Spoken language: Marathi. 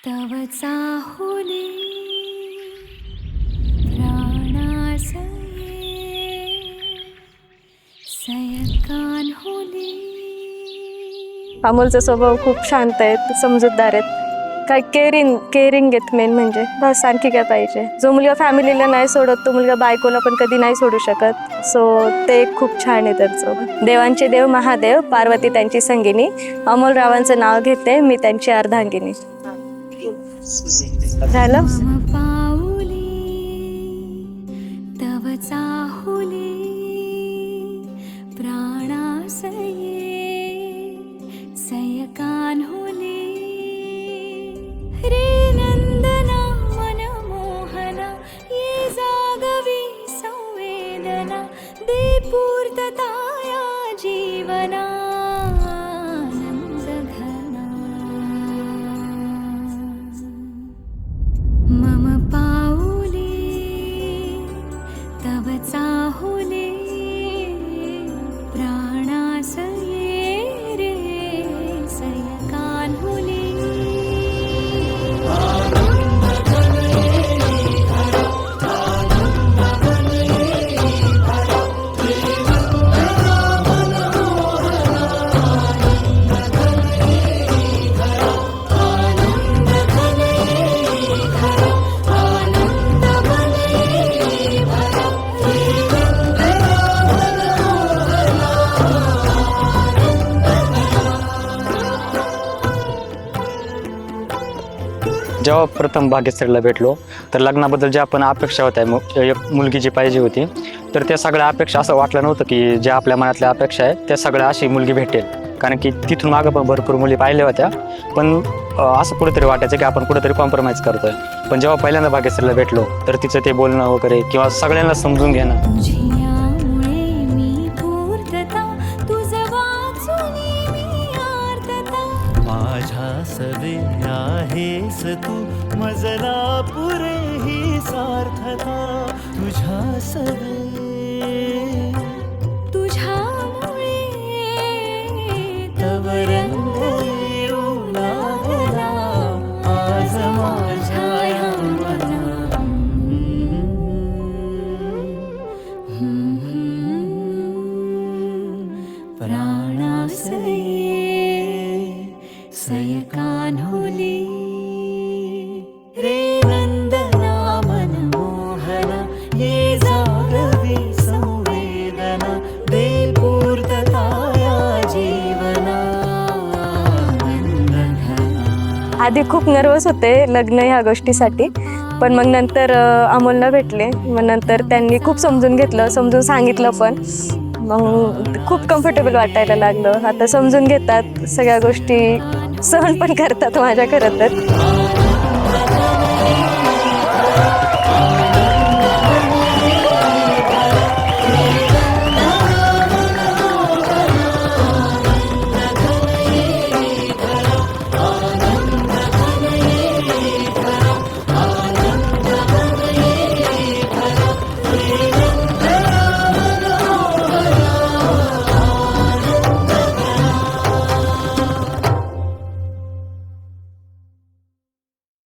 तव चाहुले प्राणासये सयकान होले। अमोलचा स्वभाव खूप शांत आहे, समजूतदार आहेत, काय केअरिंग आहेत मेन म्हणजे, बस आणखी काय पाहिजे। जो मुलगा फॅमिलीला नाही सोडत तो मुलगा बायकोला पण कधी नाही सोडू शकत, सो ते खूप छान आहे त्यांचं। देवांचे देव महादेव, पार्वती त्यांची संगिनी, अमोल रावांचं नाव घेते मी त्यांची अर्धांगिनी। झालं? मम पाऊले तव चाहुले प्राणासये सयकान होले। रे नंदना मनमोहना ये जागवी संवेदना, दे पूर्तता या जीवना आनंदघना। मम पाऊले तव चाहुले प्राणासये रे सयकान होले। जेव्हा प्रथम भाग्यश्रीला भेटलो तर लग्नाबद्दल ज्या पण अपेक्षा होत्या, एक मुलगी जी पाहिजे होती, तर त्या सगळ्या अपेक्षा असं वाटलं नव्हतं की ज्या आपल्या मनातल्या अपेक्षा आहेत त्या सगळ्या अशी मुलगी भेटेल, कारण की तिथून मागं पण भरपूर मुली पाहिल्या होत्या, पण असं कुठेतरी वाटायचं की आपण कुठेतरी कॉम्प्रोमाइज करतोय। पण जेव्हा पहिल्यांदा भाग्यश्रीला भेटलो तर तिचं ते बोलणं वगैरे किंवा सगळ्यांना समजून घेणं, तुझ्यामुळे मी पूर्तता, तुझं वाचुनी मी आर्तता। माझ्या सवे आहेस तू, मजला पुरे ही सार्थता। तुझ्या सवे तुझ्यामुळे तव रंग येऊ लागला आज माझ्या या मना। प्राणासये सयकान होले। रे नंदना मनमोहना ये जागवी संवेदना, दे पूर्तता या जीवना आनंदघना। आधी खूप नर्वस होते लग्न ह्या गोष्टीसाठी, पण मग नंतर अमोलला भेटले, मग नंतर त्यांनी खूप समजून घेतलं, समजून सांगितलं पण, मग खूप कम्फर्टेबल वाटायला लागलं। आता समजून घेतात, सगळ्या गोष्टी सहन पण करतात माझ्या खरं तर।